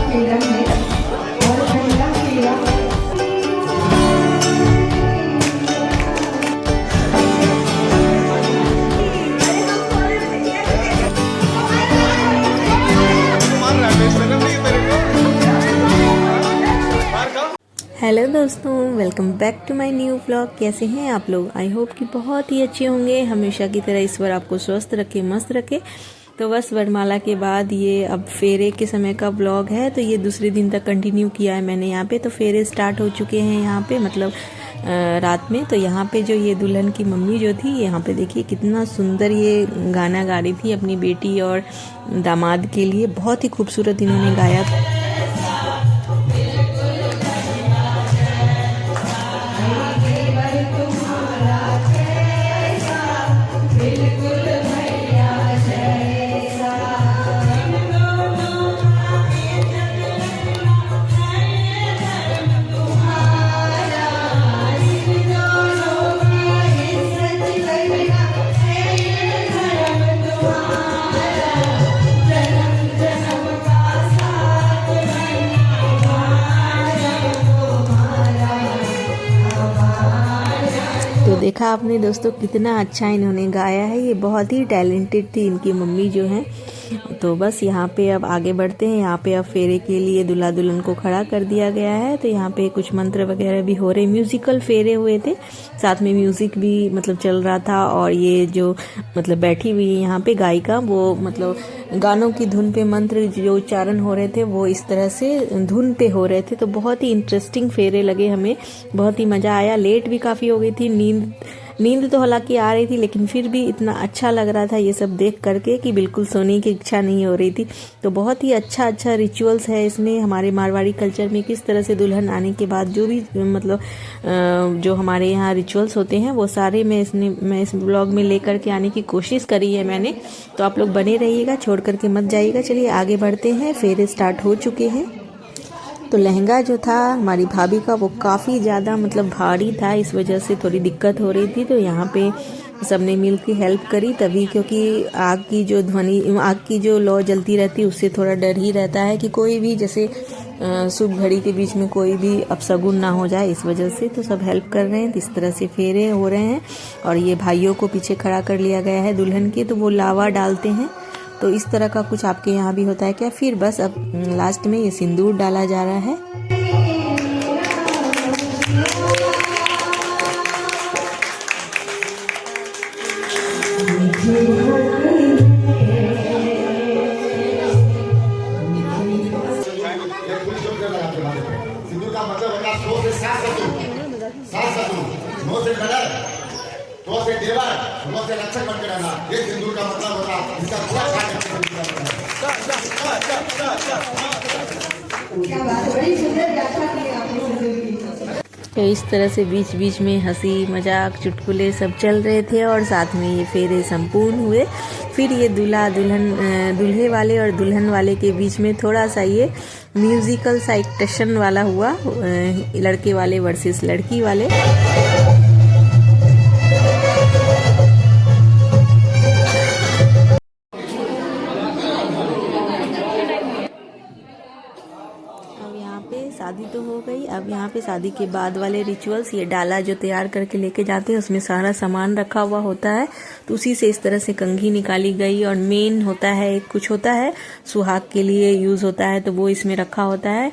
Hello दोस्तों, welcome back to my new vlog. कैसे हैं आप लोग? आई होप कि बहुत ही अच्छे होंगे। हमेशा की तरह ईश्वर आपको स्वस्थ रखे, मस्त रखे। तो बस वरमाला के बाद ये अब फेरे के समय का व्लॉग है, तो ये दूसरे दिन तक कंटिन्यू किया है मैंने यहाँ पे। तो फेरे स्टार्ट हो चुके हैं यहाँ पे, मतलब रात में। तो यहाँ पे जो ये दुल्हन की मम्मी जो थी, यहाँ पे देखिए कितना सुंदर ये गाना गा रही थी अपनी बेटी और दामाद के लिए। बहुत ही खूबसूरत इन्होंने गाया था। तो देखा आपने दोस्तों कितना अच्छा इन्होंने गाया है। ये बहुत ही टैलेंटेड थी इनकी मम्मी जो है। तो बस यहाँ पे अब आगे बढ़ते हैं। यहाँ पे अब फेरे के लिए दूल्हा दुल्हन को खड़ा कर दिया गया है। तो यहाँ पे कुछ मंत्र वगैरह भी हो रहे, म्यूजिकल फेरे हुए थे, साथ में म्यूजिक भी मतलब चल रहा था। और ये जो मतलब बैठी हुई है यहाँ पे गायिका, वो मतलब गानों की धुन पे मंत्र जो उच्चारण हो रहे थे वो इस तरह से धुन पे हो रहे थे। तो बहुत ही इंटरेस्टिंग फेरे लगे हमें, बहुत ही मजा आया। लेट भी काफी हो गई थी, नींद तो हालांकि आ रही थी, लेकिन फिर भी इतना अच्छा लग रहा था ये सब देख करके कि बिल्कुल सोने की इच्छा नहीं हो रही थी। तो बहुत ही अच्छा रिचुअल्स है इसमें। हमारे मारवाड़ी कल्चर में किस तरह से दुल्हन आने के बाद जो भी मतलब जो हमारे यहाँ रिचुअल्स होते हैं वो सारे मैं इस ब्लॉग में लेकर के आने की कोशिश करी है मैंने। तो आप लोग बने रहिएगा, छोड़ करके मत जाइएगा। चलिए आगे बढ़ते हैं। फेरे स्टार्ट हो चुके हैं। तो लहंगा जो था हमारी भाभी का वो काफ़ी ज़्यादा मतलब भारी था, इस वजह से थोड़ी दिक्कत हो रही थी। तो यहाँ पे सबने मिल के हेल्प करी तभी, क्योंकि आग की जो लौ जलती रहती है उससे थोड़ा डर ही रहता है कि कोई भी जैसे शुभ घड़ी के बीच में कोई भी अपशगुन ना हो जाए, इस वजह से। तो सब हेल्प कर रहे हैं। इस तरह से फेरे हो रहे हैं। और ये भाइयों को पीछे खड़ा कर लिया गया है दुल्हन के, तो वो लावा डालते हैं। तो इस तरह का कुछ आपके यहाँ भी होता है क्या? फिर बस अब लास्ट में ये सिंदूर डाला जा रहा है। सिंदूर का मतलब होता है 100 से 7 ससुर, 9 से कलर, 2 से देवर, 9 से रक्षक बनकर रहना। ये सिंदूर का मतलब होता है। इसका पूरा तो इस तरह से बीच बीच में हंसी मजाक चुटकुले सब चल रहे थे और साथ में ये फेरे संपूर्ण हुए। फिर ये दूल्हे वाले और दुल्हन वाले के बीच में थोड़ा सा ये म्यूजिकल सा एक टशन वाला हुआ, लड़के वाले वर्सेस लड़की वाले। शादी तो हो गई। अब यहाँ पे शादी के बाद वाले रिचुअल्स, ये डाला जो तैयार करके लेके जाते हैं उसमें सारा सामान रखा हुआ होता है। तो उसी से इस तरह से कंघी निकाली गई। और मेन होता है, कुछ होता है सुहाग के लिए यूज होता है, तो वो इसमें रखा होता है।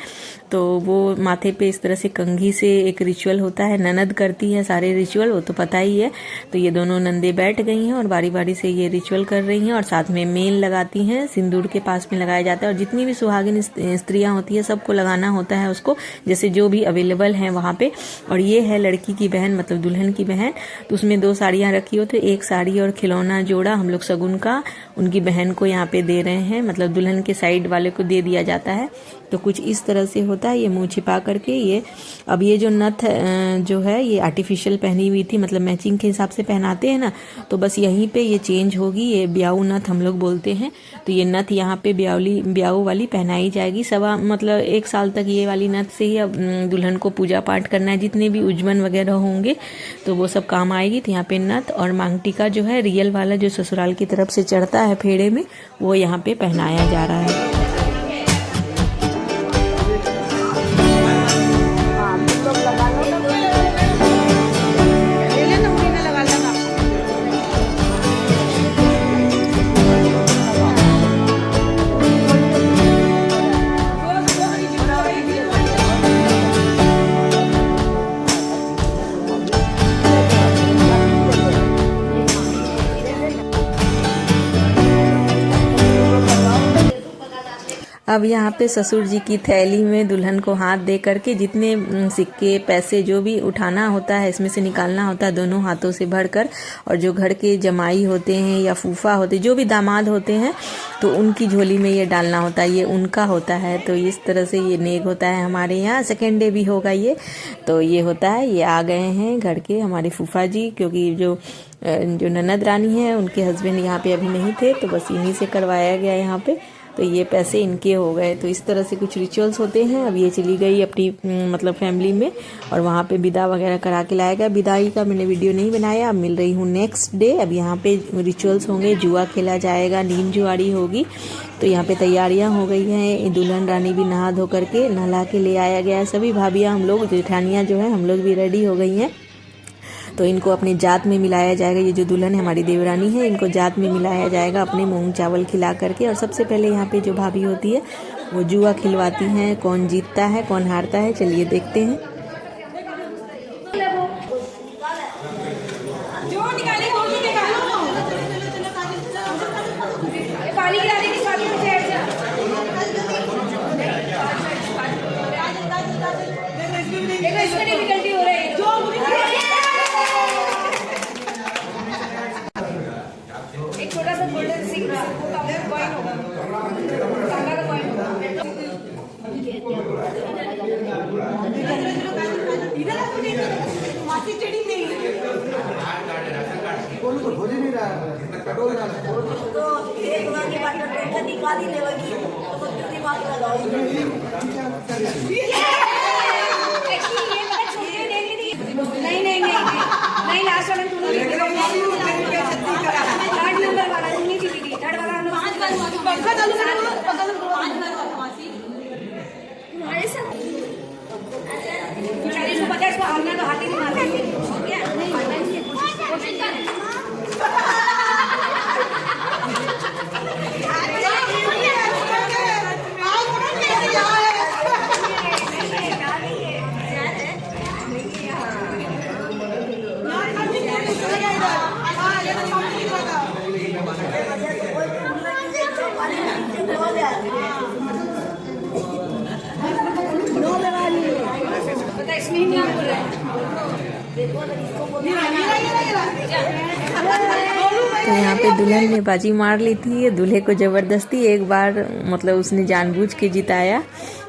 तो वो माथे पे इस तरह से कंघी से एक रिचुअल होता है। ननद करती है सारे रिचुअल, वो तो पता ही है। तो ये दोनों नंदे बैठ गई हैं और बारी बारी से ये रिचुअल कर रही हैं। और साथ में मेन लगाती हैं, सिंदूर के पास में लगाया जाता है। और जितनी भी सुहागिन स्त्रियां होती है सबको लगाना होता है उसको, जैसे जो भी अवेलेबल हैं वहाँ पे। और ये है लड़की की बहन, मतलब दुल्हन की बहन। तो उसमें 2 साड़ियाँ रखी हो, तो एक साड़ी और खिलौना जोड़ा हम लोग शगुन का उनकी बहन को यहाँ पे दे रहे हैं, मतलब दुल्हन के साइड वाले को दे दिया जाता है। तो कुछ इस तरह से होता है। ये मुंह छिपा करके ये, अब ये जो नथ जो है ये आर्टिफिशियल पहनी हुई थी, मतलब मैचिंग के हिसाब से पहनाते हैं ना, तो बस यहीं पे ये चेंज होगी। ये ब्याऊ नथ हम लोग बोलते हैं। तो ये नथ यहाँ पे ब्याऊ वाली पहनाई जाएगी। मतलब 1 साल तक ये वाली नथ से ही अब दुल्हन को पूजा पाठ करना है। जितने भी उज्जवन वगैरह होंगे तो वो सब काम आएगी। तो यहाँ पे नथ और मांग टीका जो है रियल वाला जो ससुराल की तरफ से चढ़ता है फेड़े में, वो यहाँ पे पहनाया जा रहा है। अब यहाँ पे ससुर जी की थैली में दुल्हन को हाथ दे करके जितने सिक्के पैसे जो भी उठाना होता है इसमें से निकालना होता है दोनों हाथों से भरकर, और जो घर के जमाई होते हैं या फूफा होते जो भी दामाद होते हैं तो उनकी झोली में ये डालना होता है, ये उनका होता है। तो इस तरह से ये नेक होता है हमारे यहाँ। सेकेंड डे भी होगा ये, तो ये होता है। ये आ गए हैं घर के हमारे फूफा जी, क्योंकि जो ननद रानी है उनके हस्बैंड यहाँ पे अभी नहीं थे, तो बस इन्हीं से करवाया गया यहाँ पे, तो ये पैसे इनके हो गए। तो इस तरह से कुछ रिचुअल्स होते हैं। अब ये चली गई अपनी मतलब फैमिली में, और वहाँ पे विदा वगैरह करा के लाया गया। विदाई का मैंने वीडियो नहीं बनाया। अब मिल रही हूँ नेक्स्ट डे। अब यहाँ पे रिचुअल्स होंगे, जुआ खेला जाएगा, नीम जुआरी होगी। तो यहाँ पे तैयारियाँ हो गई हैं। दुल्हन रानी भी नहा धो करके नहला के ले आया गया है। सभी भाभियाँ हम लोग जेठानियाँ जो है हम लोग भी रेडी हो गई हैं। तो इनको अपने जात में मिलाया जाएगा। ये जो दुल्हन है हमारी देवरानी है, इनको जात में मिलाया जाएगा अपने मूंग चावल खिला करके। और सबसे पहले यहाँ पे जो भाभी होती है वो जुआ खिलवाती हैं। कौन जीतता है कौन हारता है चलिए देखते हैं। छोटा सा गोल्डन सिंग कॉइन होगा, तांबा का कॉइन होगा। इधर आपको नहीं मासी चढ़ी नहीं हो नहीं रहा तो एक बार के बाद तो निकाल ही लेगी तो दिमाग लगाओ। नहीं लास्ट वाला थर्ड नंबर वाला नहीं जीती, थर्ड वाला हम लोग पंखा चालू तुम्हारे साथ 40-50 को हारना तो हाथी नहीं मारते। इसमें नहीं बोल रहा है। तो यहाँ पे दुल्हन ने बाजी मार ली थी। दूल्हे को जबरदस्ती एक बार मतलब उसने जानबूझ के जिताया।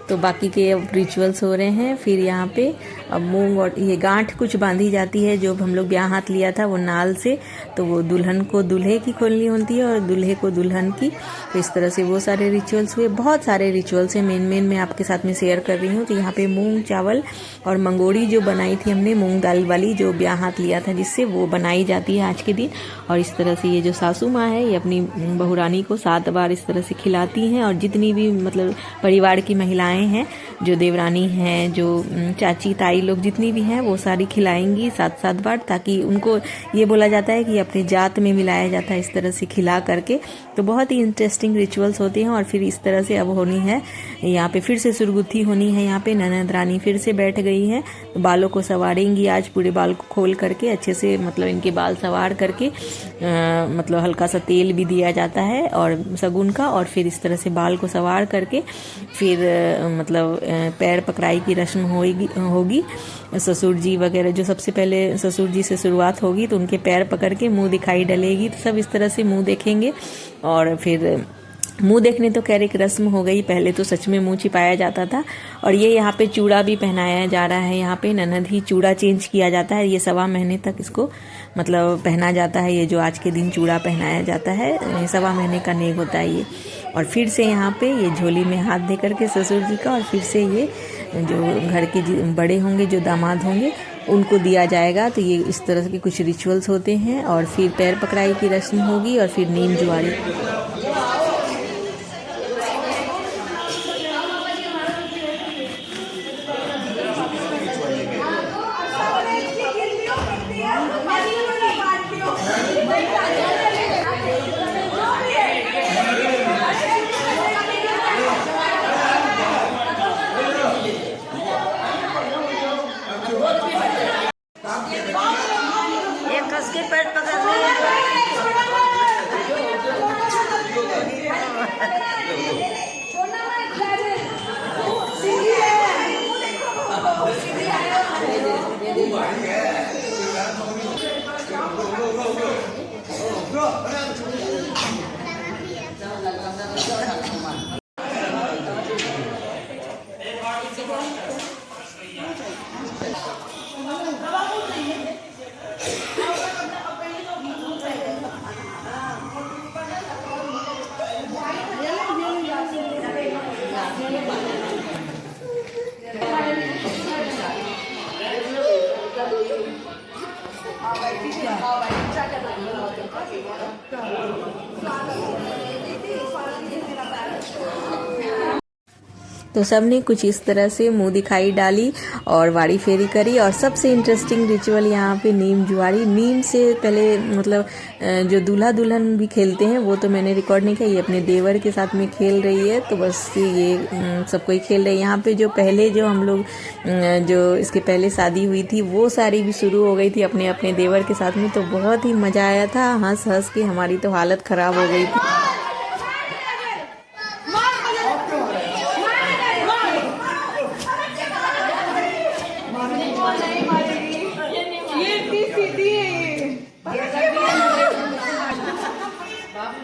तो बाकी के अब रिचुअल्स हो रहे हैं। फिर यहाँ पे अब मूंग और ये गांठ कुछ बांधी जाती है, जो हम लोग ब्याह हाथ लिया था वो नाल से, तो वो दुल्हन को दूल्हे की खोलनी होती है और दूल्हे को दुल्हन की। तो इस तरह से वो सारे रिचुअल्स हुए। बहुत सारे रिचुअल्स हैं, मेन मैं आपके साथ में शेयर कर रही हूँ। तो यहाँ पे मूंग चावल और मंगोड़ी जो बनाई थी हमने मूंग दाल वाली, जो ब्याह हाथ लिया था जिससे, वो बनाई जाती है आज के दिन। और इस तरह से ये जो सासू माँ है ये अपनी बहुरानी को 7 बार इस तरह से खिलाती हैं। और जितनी भी मतलब परिवार की महिलाएं हैं, जो देवरानी हैं, जो चाची ताई लोग जितनी भी हैं, वो सारी खिलाएंगी 7-7 बार, ताकि उनको ये बोला जाता है कि अपने जात में मिलाया जाता है इस तरह से खिला करके। तो बहुत ही इंटरेस्टिंग रिचुअल्स होते हैं। और फिर इस तरह से अब होनी है यहाँ पे फिर से सुरगुत्थी होनी है। यहाँ पे ननद रानी फिर से बैठ गई हैं, तो बालों को संवारेंगी आज, पूरे बाल को खोल करके अच्छे से मतलब इनके बाल संवार करके मतलब हल्का सा तेल भी दिया जाता है और सगुन का, और फिर इस तरह से बाल को संवार करके फिर मतलब पैर पकड़ाई की रस्म होगी। ससुर जी वगैरह जो सबसे पहले ससुर जी से शुरुआत होगी, तो उनके पैर पकड़ के मुंह दिखाई डलेगी। तो सब इस तरह से मुंह देखेंगे। और फिर मुंह देखने तो खैर एक रस्म हो गई, पहले तो सच में मुंह छिपाया जाता था। और ये यहाँ पे चूड़ा भी पहनाया जा रहा है। यहाँ पे ननद ही चूड़ा चेंज किया जाता है। ये 1.25 महीने तक इसको मतलब पहना जाता है। ये जो आज के दिन चूड़ा पहनाया जाता है, 1.25 महीने का नेक होता है ये। और फिर से यहाँ पे ये झोली में हाथ दे करके ससुर जी का, और फिर से ये जो घर के बड़े होंगे, जो दामाद होंगे, उनको दिया जाएगा। तो ये इस तरह के कुछ रिचुअल्स होते हैं। और फिर पैर पकड़ाई की रस्म होगी और फिर नीम जुआरी। एक कस के पेट पकड़ तो सबने कुछ इस तरह से मुंह दिखाई डाली और वाड़ी फेरी करी। और सबसे इंटरेस्टिंग रिचुअल यहाँ पे नीम जुआरी, नीम से पहले मतलब जो दूल्हा दुल्हन भी खेलते हैं वो तो मैंने रिकॉर्ड नहीं किया, ये अपने देवर के साथ में खेल रही है। तो बस ये सब कोई खेल रहे हैं। यहाँ पे जो पहले जो हम लोग जो इसके पहले शादी हुई थी वो सारी भी शुरू हो गई थी अपने अपने देवर के साथ में। तो बहुत ही मज़ा आया था, हंस हंस के हमारी तो हालत ख़राब हो गई थी।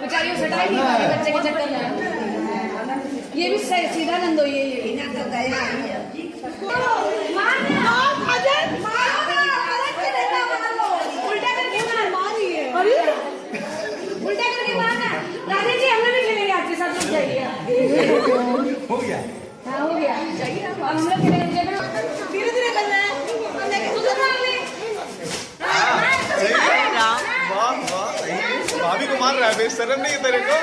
बेचारी सटाई नहीं पा रही बच्चे के चक्कर में। ये भी सीधा नंदो ये उल्टा करके मारना। राधे जी हमने भी खेलेंगे आपके साथ, रुक जाइए। हो गया, हाँ हो गया, अब हम लोग खेलेंगे। धीरे धीरे करना है। भाभी को मार रहा है, बेशरम नहीं है तेरे को।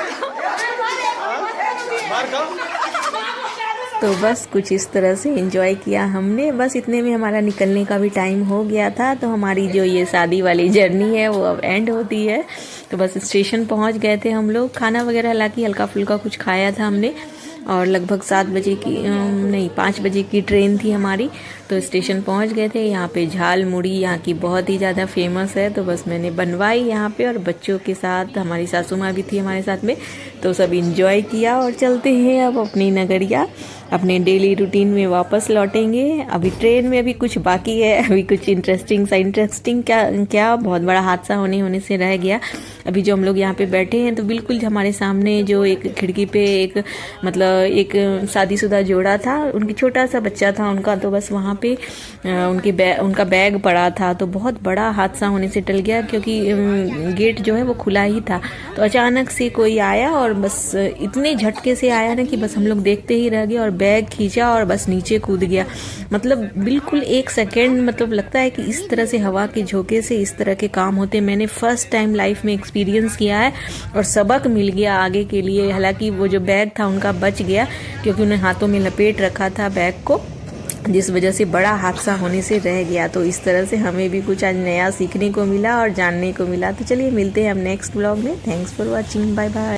मार खाओ। तो बस कुछ इस तरह से एंजॉय किया हमने। बस इतने में हमारा निकलने का भी टाइम हो गया था। तो हमारी जो ये शादी वाली जर्नी है वो अब एंड होती है। तो बस स्टेशन पहुंच गए थे हम लोग। खाना वगैरह हालांकि हल्का फुल्का कुछ खाया था हमने, और लगभग 7 बजे की नहीं 5 बजे की ट्रेन थी हमारी। तो स्टेशन पहुंच गए थे। यहाँ पे झाल मुड़ी यहाँ की बहुत ही ज़्यादा फेमस है। तो बस मैंने बनवाई यहाँ पे, और बच्चों के साथ हमारी सासू माँ भी थी हमारे साथ में। तो सब इंजॉय किया और चलते हैं अब अपनी नगरिया, अपने डेली रूटीन में वापस लौटेंगे। अभी ट्रेन में अभी कुछ बाकी है, अभी कुछ इंटरेस्टिंग क्या बहुत बड़ा हादसा होने से रह गया। अभी जो हम लोग यहाँ पे बैठे हैं तो बिल्कुल हमारे सामने जो एक खिड़की पे एक शादीशुदा जोड़ा था, उनकी छोटा सा बच्चा था उनका। तो बस वहाँ पे उनका बैग पड़ा था। तो बहुत बड़ा हादसा होने से टल गया, क्योंकि गेट जो है वो खुला ही था। तो अचानक से कोई आया और बस इतने झटके से आया ना कि बस हम लोग देखते ही रह गए, और बैग खींचा और बस नीचे कूद गया। मतलब बिल्कुल 1 सेकेंड, मतलब लगता है कि इस तरह से हवा के झोंके से इस तरह के काम होते मैंने फर्स्ट टाइम लाइफ में एक्सपीरियंस किया है, और सबक मिल गया आगे के लिए। हालांकि वो जो बैग था उनका बच गया, क्योंकि उन्हें हाथों में लपेट रखा था बैग को, जिस वजह से बड़ा हादसा होने से रह गया। तो इस तरह से हमें भी कुछ आज नया सीखने को मिला और जानने को मिला। तो चलिए मिलते हैं हम नेक्स्ट व्लॉग में। Thanks for watching, bye bye.